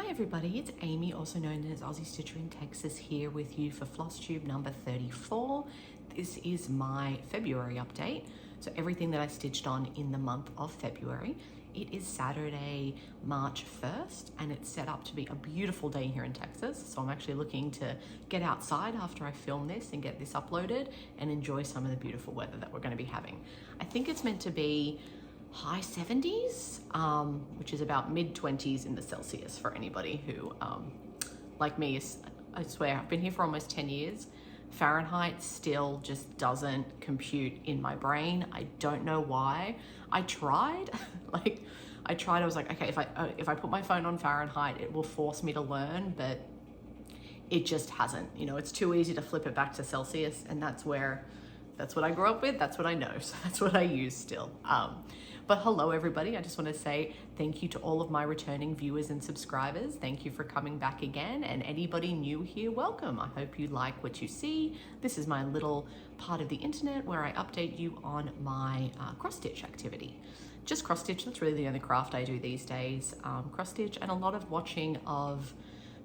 Hi everybody, it's Amy, also known as Aussie Stitcher in Texas, here with you for Flosstube number 34. This is my February update, so everything that I stitched on in the month of February. It is Saturday, March 1st, and it's set up to be a beautiful day here in Texas, so I'm actually looking to get outside after I film this and get this uploaded and enjoy some of the beautiful weather that we're going to be having. I think it's meant to be high 70s, which is about mid 20s in the Celsius for anybody who, like me, is, I swear, I've been here for almost 10 years. Fahrenheit still just doesn't compute in my brain. I don't know why. I tried, I was like, okay, if I put my phone on Fahrenheit, it will force me to learn, but it just hasn't. You know, it's too easy to flip it back to Celsius, and that's what I grew up with, that's what I know, so that's what I use still. But hello everybody, I just want to say thank you to all of my returning viewers and subscribers. Thank you for coming back again, and anybody new here, welcome. I hope you like what you see. This is my little part of the internet where I update you on my cross stitch activity. Just cross stitch, that's really the only craft I do these days. Cross stitch and a lot of watching of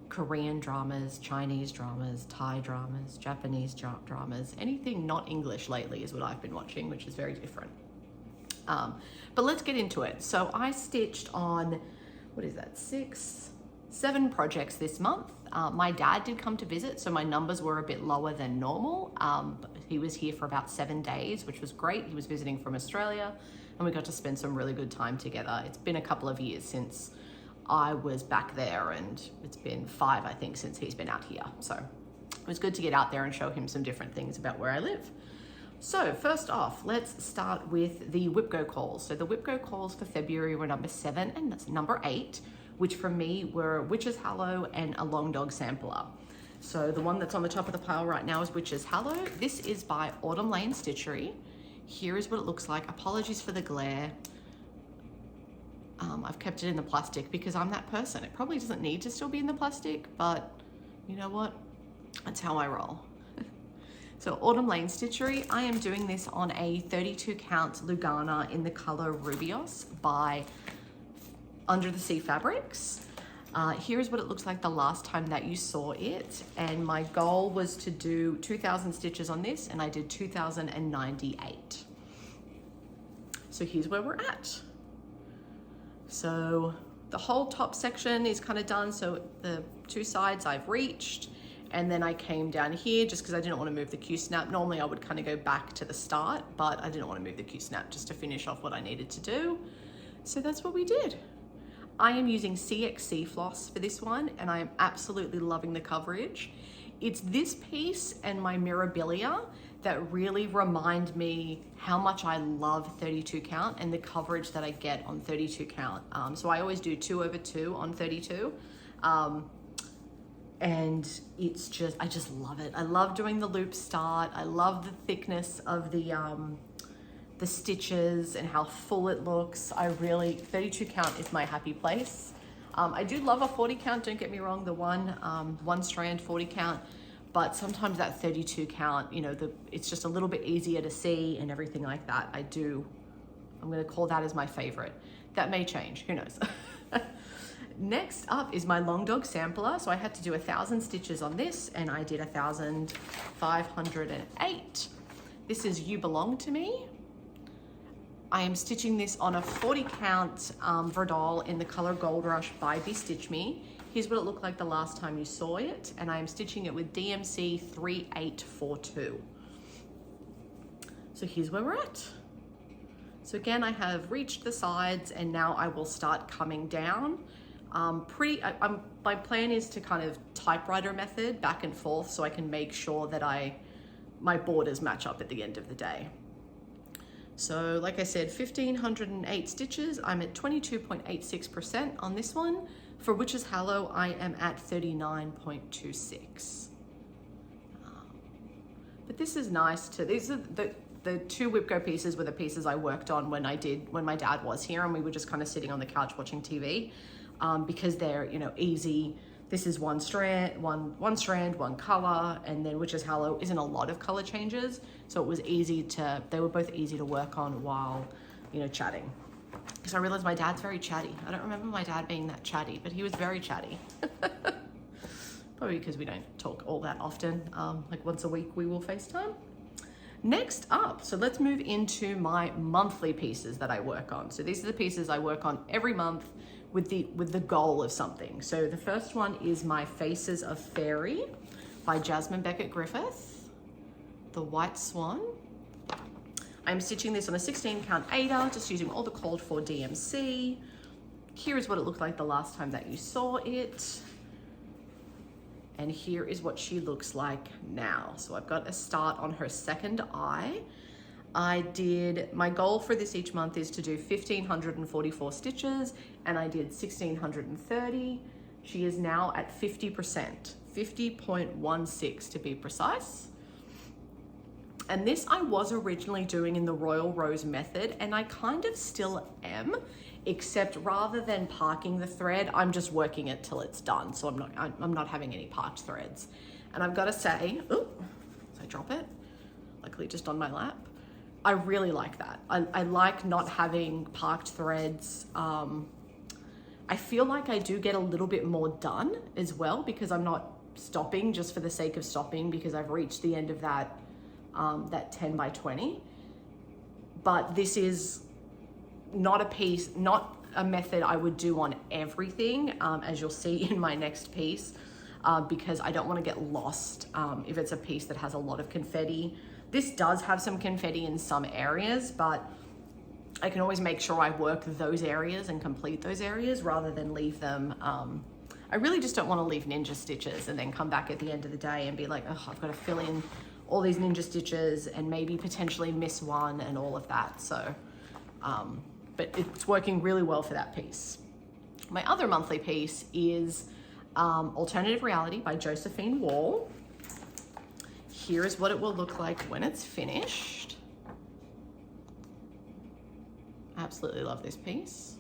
Korean dramas, Chinese dramas, Thai dramas, Japanese dramas, anything not English lately is what I've been watching, which is very different. But let's get into it. So I stitched on, what is that, 7 projects this month. My dad did come to visit, so my numbers were a bit lower than normal. He was here for about 7 days, which was great. He was visiting from Australia, and we got to spend some really good time together. It's been a couple of years since I was back there, and it's been 5, I think, since he's been out here. So it was good to get out there and show him some different things about where I live. So first off, let's start with the Whipgo calls. So the Whipgo calls for February were number 7 and that's number 8, which for me were Witch's Hallow and a Long Dog Sampler. So the one that's on the top of the pile right now is Witch's Hallow. This is by Autumn Lane Stitchery. Here is what it looks like. Apologies for the glare. I've kept it in the plastic because I'm that person. It probably doesn't need to still be in the plastic, but you know what? That's how I roll. So Autumn Lane Stitchery, I am doing this on a 32 count lugana in the color Rubios by Under the Sea Fabrics. Here's what it looks like the last time that you saw it. And my goal was to do 2,000 stitches on this, and I did 2,098. So here's where we're at. So the whole top section is kind of done. So the 2 sides I've reached. And then I came down here just because I didn't want to move the Q-snap. Normally I would kind of go back to the start, but I didn't want to move the Q-snap just to finish off what I needed to do. So that's what we did. I am using CXC floss for this one, and I am absolutely loving the coverage. It's this piece and my Mirabilia that really remind me how much I love 32 count and the coverage that I get on 32 count. So I always do 2/2 on 32. And it's just, I just love it. I love doing the loop start. I love the thickness of the stitches and how full it looks. 32 count is my happy place. I do love a 40 count, don't get me wrong, the one strand 40 count, but sometimes that 32 count, you know, it's just a little bit easier to see and everything like that. I'm gonna call that as my favorite. That may change, who knows? Next up is my Long Dog Sampler. So I had to do 1,000 stitches on this, and I did 1,508. This is You Belong to Me. I am stitching this on a 40 count verdal in the color Gold Rush by BeStitchMe. Here's what it looked like the last time you saw it, and I am stitching it with DMC 3842. So here's where we're at. So again, I have reached the sides, and now I will start coming down. My plan is to kind of typewriter method back and forth so I can make sure that my borders match up at the end of the day. So like I said, 1,508 stitches. I'm at 22.86% on this one. For Witch's Hallow, I am at 39.26. But this is nice too. These are the 2 Whipgo pieces were the pieces I worked on when my dad was here, and we were just kind of sitting on the couch watching TV. Because they're, you know, easy. This is one strand, one color, and then Witch's Hallow isn't a lot of color changes, so it was they were both easy to work on while, you know, chatting. because I realized my dad's very chatty. I don't remember my dad being that chatty, but he was very chatty. Probably because we don't talk all that often. Like once a week we will FaceTime. Next up, so let's move into my monthly pieces that I work on. So these are the pieces I work on every month with the goal of something. So the first one is my Faces of Faery by Jasmine, Beckett, Griffith, the White Swan. I'm stitching this on a 16 count Aida, just using all the called for DMC. Here is what it looked like the last time that you saw it. And here is what she looks like now. So I've got a start on her second eye. My goal for this each month is to do 1,544 stitches, and I did 1,630. She is now at 50%, 50.16 to be precise. And this I was originally doing in the Royal Rose method, and I kind of still am, except rather than parking the thread, I'm just working it till it's done. So I'm not having any parked threads. And I've got to say, oh, did I drop it? Luckily just on my lap. I really like that. I like not having parked threads. I feel like I do get a little bit more done as well, because I'm not stopping just for the sake of stopping, because I've reached the end of that 10 by 20. But this is not a method I would do on everything, as you'll see in my next piece, because I don't want to get lost if it's a piece that has a lot of confetti. This does have some confetti in some areas, but I can always make sure I work those areas and complete those areas rather than leave them. I really just don't want to leave ninja stitches and then come back at the end of the day and be like, oh, I've got to fill in all these ninja stitches and maybe potentially miss one and all of that. So, but it's working really well for that piece. My other monthly piece is Alternative Reality by Josephine Wall. Here is what it will look like when it's finished. I absolutely love this piece.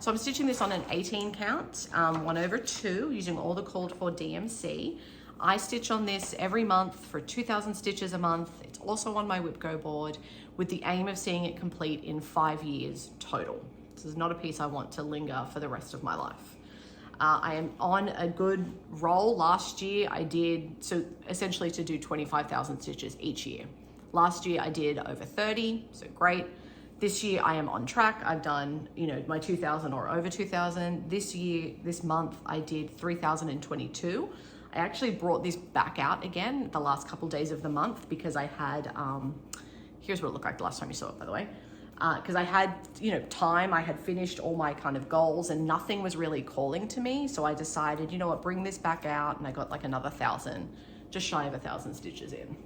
So I'm stitching this on an 18 count, 1/2, using all the called for DMC. I stitch on this every month for 2,000 stitches a month. It's also on my WhipGo board with the aim of seeing it complete in 5 years total. This is not a piece I want to linger for the rest of my life. I am on a good roll. Last year I did, so essentially to do 25,000 stitches each year. Last year I did over 30, so great. This year I am on track. I've done, my 2,000 or over 2,000. This month I did 3,022. I actually brought this back out again the last couple days of the month because I had, here's what it looked like the last time you saw it, by the way. Because I had, time, I had finished all my kind of goals and nothing was really calling to me. So I decided, you know what, bring this back out, and I got like another 1,000, just shy of 1,000 stitches in,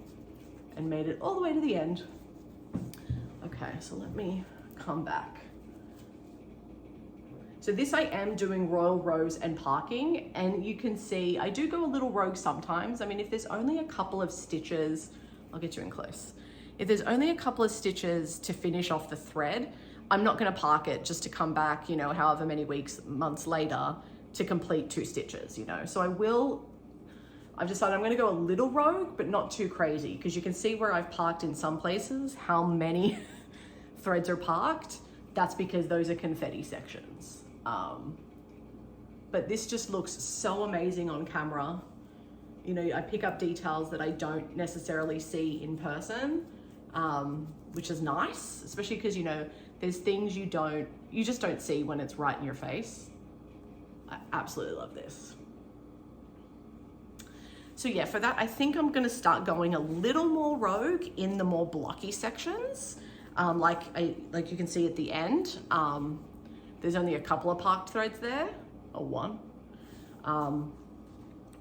and made it all the way to the end. Okay, so let me come back. So this I am doing Royal Rose and parking, and you can see I do go a little rogue sometimes. I mean, if there's only a couple of stitches, I'll get you in close. If there's only a couple of stitches to finish off the thread, I'm not gonna park it just to come back, however many weeks, months later to complete 2 stitches, So I've decided I'm gonna go a little rogue, but not too crazy, because you can see where I've parked in some places, how many threads are parked. That's because those are confetti sections. But this just looks so amazing on camera. I pick up details that I don't necessarily see in person. Which is nice, especially because, there's things you just don't see when it's right in your face. I absolutely love this. So yeah, for that, I think I'm gonna start going a little more rogue in the more blocky sections. Like you can see at the end, there's only a couple of parked threads there, or one.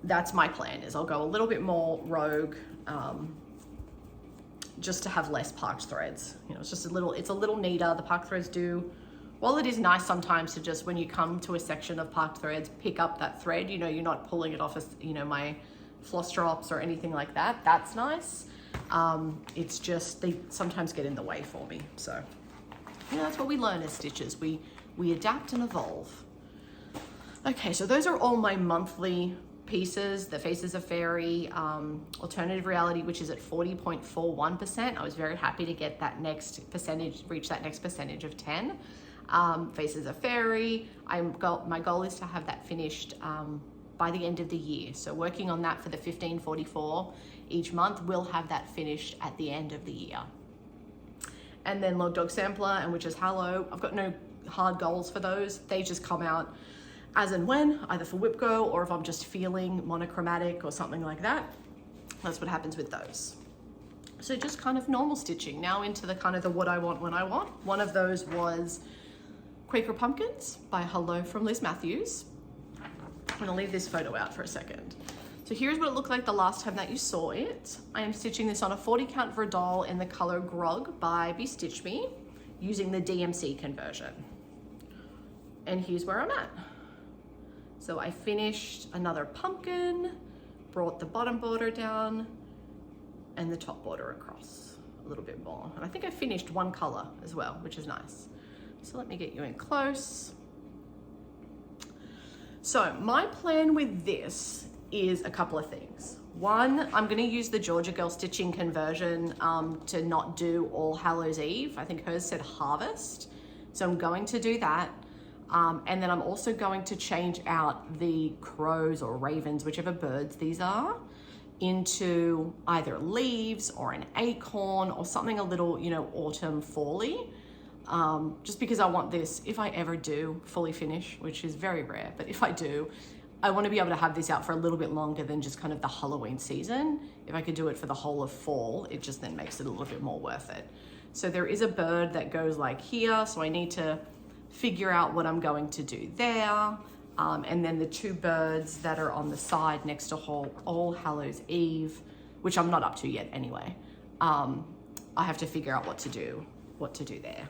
That's my plan, is I'll go a little bit more rogue, just to have less parked threads. It's a little neater. The parked threads do, while it is nice sometimes to just, when you come to a section of parked threads, pick up that thread, you're not pulling it off as, my floss drops or anything like that. That's nice. It's just, they sometimes get in the way for me. So, that's what we learn as stitchers. We adapt and evolve. Okay, so those are all my monthly pieces, the Faces of Faery, Alternative Reality, which is at 40.41%. I was very happy to get that next percentage, reach that next percentage of 10. Faces of Faery, my goal is to have that finished by the end of the year. So working on that for the 1544 each month, we'll have that finished at the end of the year. And then Log Dog Sampler and Witch's Hallow, I've got no hard goals for those. They just come out as and when, either for WIPGO or if I'm just feeling monochromatic or something like that. That's what happens with those. So just kind of normal stitching. Now into the kind of the what I want when I want. One of those was Quaker Pumpkins by Hallow from Liz Mathews. I'm gonna leave this photo out for a second. So here's what it looked like the last time that you saw it. I am stitching this on a 40 count verdal in the color Grogg by BeStitchMe using the DMC conversion. And here's where I'm at. So I finished another pumpkin, brought the bottom border down and the top border across a little bit more. And I think I finished one color as well, which is nice. So let me get you in close. So my plan with this is a couple of things. One, I'm gonna use the Georgia Girl stitching conversion to not do All Hallows Eve. I think hers said Harvest. So I'm going to do that. And then I'm also going to change out the crows or ravens, whichever birds these are, into either leaves or an acorn or something a little, you know, autumn fall-y. Just because I want this, if I ever do fully finish, which is very rare, but if I do, I want to be able to have this out for a little bit longer than just kind of the Halloween season. If I could do it for the whole of fall, it just then makes it a little bit more worth it. So there is a bird that goes like here, so I need to figure out what I'm going to do there. And then the two birds that are on the side next to All Hallows Eve, which I'm not up to yet anyway. I have to figure out what to do there.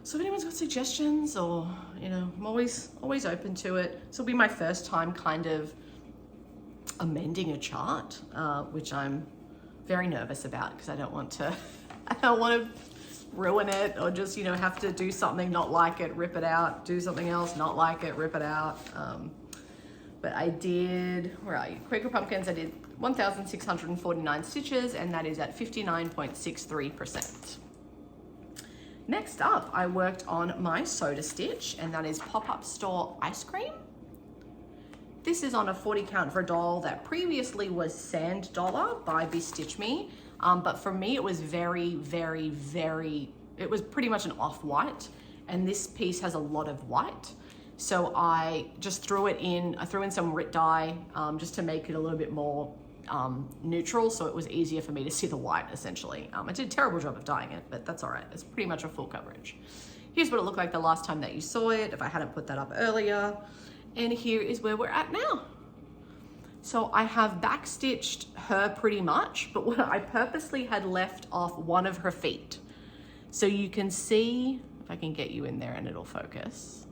So if anyone's got suggestions or, you know, I'm always open to it. This will be my first time kind of amending a chart, which I'm very nervous about because I don't want to ruin it or just, you know, have to do something, not like it, rip it out, do something else, not like it, rip it out. But I did, where are you? Quaker Pumpkins, I did 1,649 stitches and that is at 59.63%. Next up, I worked on my soda stitch and that is Pop-Up Store Ice Cream. This is on a 40 count verdal that previously was Sand Dollar by BeStitchMe. But for me, it was very, very, very, it was pretty much an off-white. And this piece has a lot of white. So I just threw it in, I threw in some Rit dye just to make it a little bit more neutral. So it was easier for me to see the white essentially. I did a terrible job of dyeing it, but that's all right. It's pretty much a full coverage. Here's what it looked like the last time that you saw it, if I hadn't put that up earlier. And here is where we're at now. So I have backstitched her pretty much, but what I purposely had left off one of her feet. So you can see, if I can get you in there and it'll focus.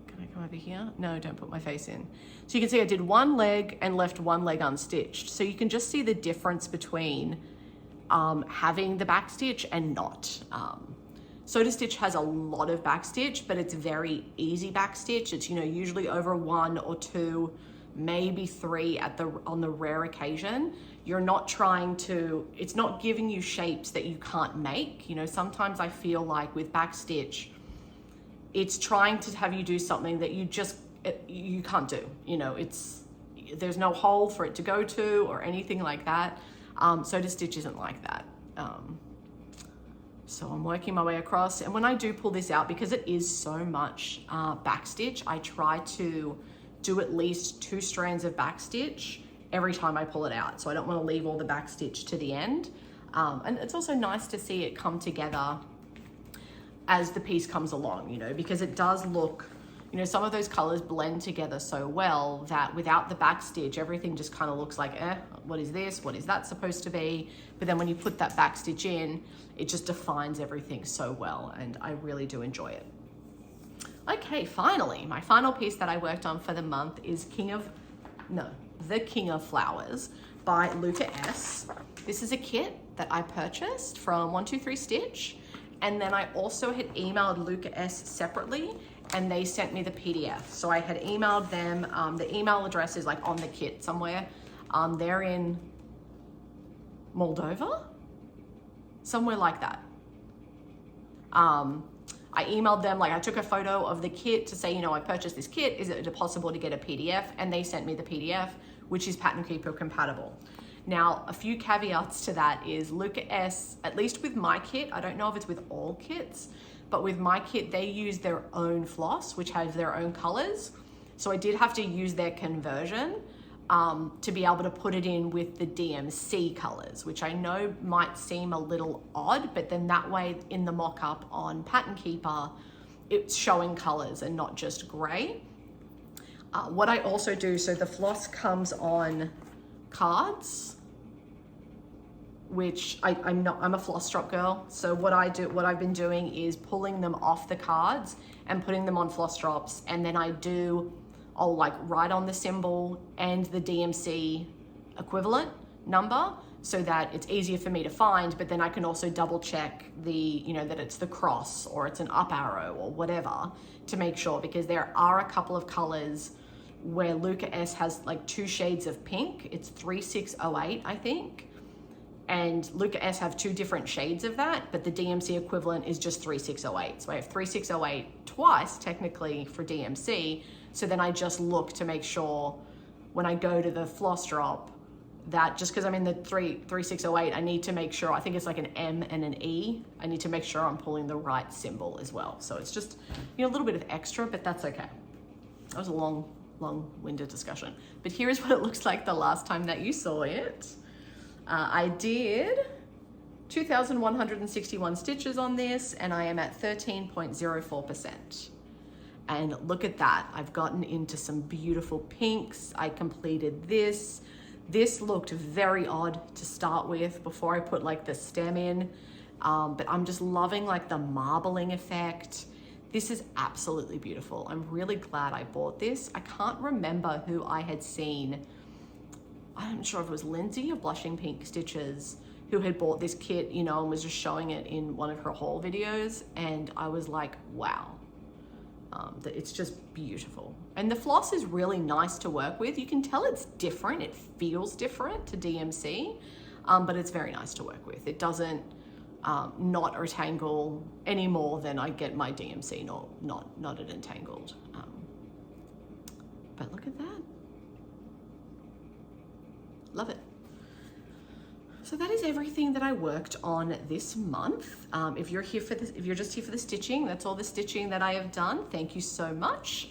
Can I come over here? No, don't put my face in. So you can see I did one leg and left one leg unstitched. So you can just see the difference between having the backstitch and not. Soda Stitch has a lot of backstitch, but it's very easy backstitch. It's, you know, usually over 1 or 2, maybe 3 on the rare occasion. You're not trying to, it's not giving you shapes that you can't make. You know, sometimes I feel like with backstitch, it's trying to have you do something that you can't do. You know, there's no hole for it to go to or anything like that. Soda Stitch isn't like that. So I'm working my way across, and when I do pull this out, because it is so much backstitch, I try to do at least 2 strands of backstitch every time I pull it out. So I don't want to leave all the backstitch to the end. And it's also nice to see it come together as the piece comes along, you know, because it does look, you know, some of those colors blend together so well that without the backstitch, everything just kind of looks like, what is this? What is that supposed to be? But then when you put that backstitch in, it just defines everything so well, and I really do enjoy it. Okay, finally, my final piece that I worked on for the month is The King of Flowers by Luca S. This is a kit that I purchased from 123 Stitch, and then I also had emailed Luca S separately and they sent me the PDF. So I had emailed them. The email address is like on the kit somewhere. They're in Moldova, somewhere like that. I emailed them, like I took a photo of the kit to say, you know, I purchased this kit. Is it possible to get a PDF? And they sent me the PDF, which is Pattern Keeper compatible. Now, a few caveats to that is Luca S, at least with my kit, I don't know if it's with all kits, but with my kit, they use their own floss, which has their own colors. So I did have to use their conversion to be able to put it in with the DMC colors, which I know might seem a little odd, but then that way in the mock-up on Pattern Keeper, it's showing colors and not just gray. What I also do, so the floss comes on cards, which I'm a floss drop girl. So what I've been doing is pulling them off the cards and putting them on floss drops. And then I'll like write on the symbol and the DMC equivalent number so that it's easier for me to find, but then I can also double check that it's the cross or it's an up arrow or whatever to make sure, because there are a couple of colors where Luca S has like 2 shades of pink. It's 3608, I think. And Luca S have 2 different shades of that, but the DMC equivalent is just 3608. So I have 3608 twice technically for DMC. So then I just look to make sure when I go to the floss drop that just because I'm in the 3608, I need to make sure, I think it's like an M and an E. I need to make sure I'm pulling the right symbol as well. So it's just, a little bit of extra, but that's okay. That was a long-winded discussion. But here is what it looks like the last time that you saw it. I did 2,161 stitches on this, and I am at 13.04%. And look at that, I've gotten into some beautiful pinks. I completed this. This looked very odd to start with before I put like the stem in, but I'm just loving like the marbling effect. This is absolutely beautiful. I'm really glad I bought this. I can't remember who I had seen. I'm not sure if it was Lindsay of Blushing Pink Stitches who had bought this kit, and was just showing it in one of her haul videos. And I was like, wow. It's just beautiful. And the floss is really nice to work with. You can tell it's different. It feels different to DMC, but it's very nice to work with. It doesn't knot or tangle any more than I get my DMC not knotted and tangled. But look at that. Love it. So that is everything that I worked on this month. If you're here for this, if you're just here for the stitching, that's all the stitching that I have done. Thank you so much.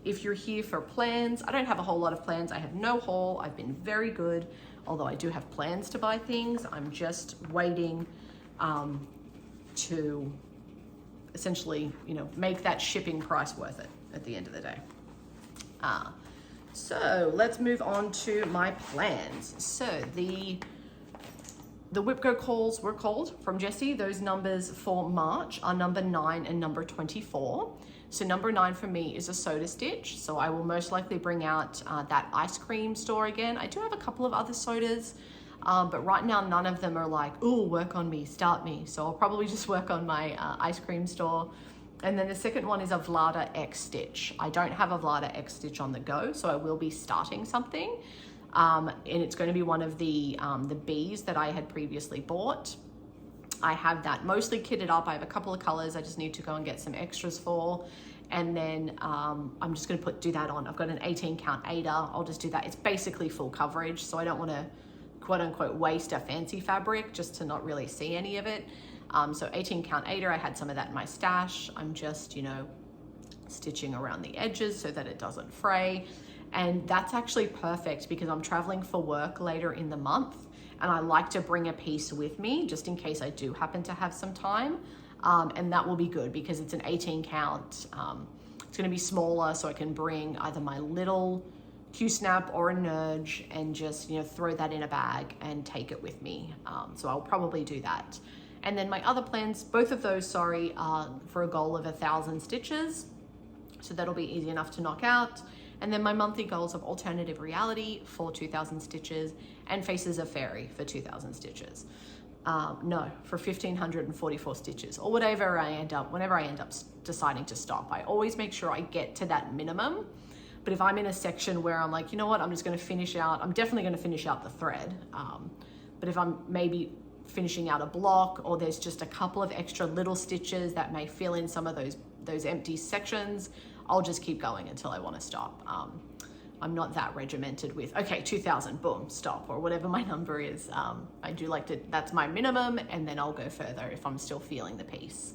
If you're here for plans, I don't have a whole lot of plans. I have no haul. I've been very good, although I do have plans to buy things. I'm just waiting to essentially, make that shipping price worth it at the end of the day. So let's move on to my plans. So the Whipco calls were called from Jessie. Those numbers for March are number 9 and number 24. So number 9 for me is a soda stitch. So I will most likely bring out that ice cream store again. I do have a couple of other sodas, but right now none of them are like, ooh, work on me, start me. So I'll probably just work on my ice cream store. And then the second one is a Vlada X stitch. I don't have a Vlada X stitch on the go, so I will be starting something. And it's going to be one of the B's that I had previously bought. I have that mostly kitted up. I have a couple of colors I just need to go and get some extras for. And then I'm just going to do that on. I've got an 18 count Aida. I'll just do that. It's basically full coverage, so I don't want to quote unquote waste a fancy fabric just to not really see any of it. So 18 count Aida, I had some of that in my stash. I'm just, stitching around the edges so that it doesn't fray. And that's actually perfect because I'm traveling for work later in the month and I like to bring a piece with me just in case I do happen to have some time. And that will be good because it's an 18 count. It's going to be smaller, so I can bring either my little Q-snap or a nudge and just, throw that in a bag and take it with me. So I'll probably do that. And then my other plans, both of those, are for a goal of 1,000 stitches. So that'll be easy enough to knock out. And then my monthly goals of Alternative Reality for 2,000 stitches and Faces of Faery for 2,000 stitches. No, for 1,544 stitches or whatever whenever I end up deciding to stop. I always make sure I get to that minimum. But if I'm in a section where I'm like, you know what, I'm just going to finish out, I'm definitely going to finish out the thread. But if I'm maybe finishing out a block, or there's just a couple of extra little stitches that may fill in some of those empty sections, I'll just keep going until I want to stop. I'm not that regimented with, okay, 2,000, boom, stop, or whatever my number is. I do like to, that's my minimum, and then I'll go further if I'm still feeling the piece.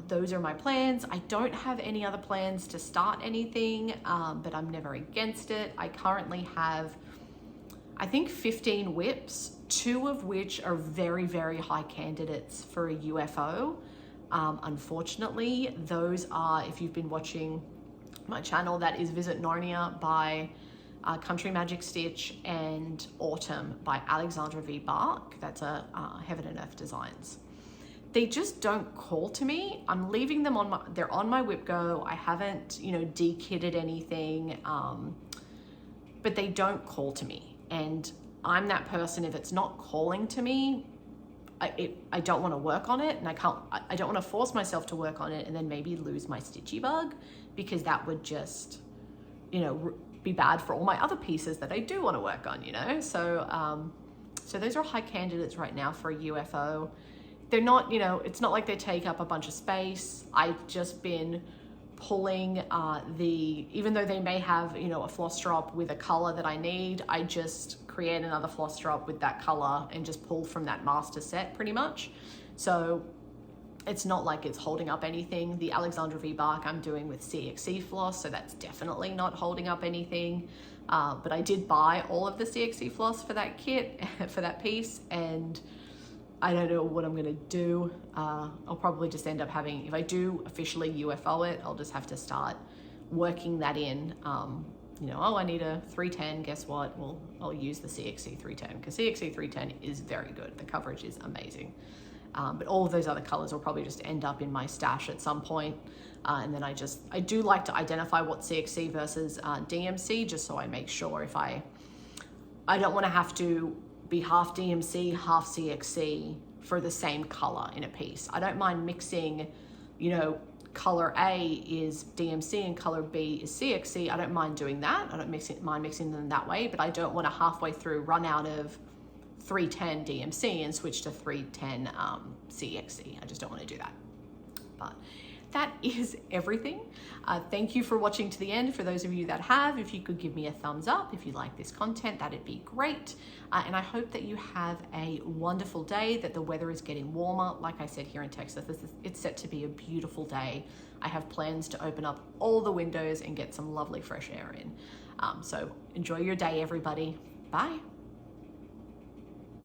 Those are my plans. I don't have any other plans to start anything, but I'm never against it. I currently have, I think, 15 whips, 2 of which are very, very high candidates for a UFO. Unfortunately, those are, if you've been watching my channel, that is Visit Narnia by Country Magic Stitch and Autumn by Alexandra V. Bark. That's a Heaven and Earth Designs. They just don't call to me. I'm leaving them on they're on my whip go. I haven't, de-kitted anything, but they don't call to me. And I'm that person, if it's not calling to me, I don't want to work on it, and I don't want to force myself to work on it and then maybe lose my stitchy bug, because that would just, be bad for all my other pieces that I do want to work on, So, so those are high candidates right now for a UFO. They're not, it's not like they take up a bunch of space. I've just been pulling even though they may have, a floss drop with a color that I need, I just create another floss drop with that color and just pull from that master set pretty much. So it's not like it's holding up anything. The Alexandra V. Bark I'm doing with CXC floss, so that's definitely not holding up anything. But I did buy all of the CXC floss for that kit, for that piece, and I don't know what I'm gonna do. I'll probably just end up having, if I do officially UFO it, I'll just have to start working that in. I need a 310, guess what? Well, I'll use the CXC 310, because CXC 310 is very good. The coverage is amazing. But all of those other colors will probably just end up in my stash at some point. And then I do like to identify what CXC versus DMC, just so I make sure if I don't want to have to be half DMC, half CXC for the same color in a piece. I don't mind mixing, color A is DMC and color B is CXC. I don't mind doing that. I don't mind mixing them that way, but I don't want to halfway through run out of 310 DMC and switch to 310 CXC. I just don't want to do that. But that is everything. Thank you for watching to the end. For those of you that have, if you could give me a thumbs up if you like this content, that'd be great. And I hope that you have a wonderful day, that the weather is getting warmer. Like I said, here in Texas, it's set to be a beautiful day. I have plans to open up all the windows and get some lovely fresh air in. So enjoy your day, everybody. Bye.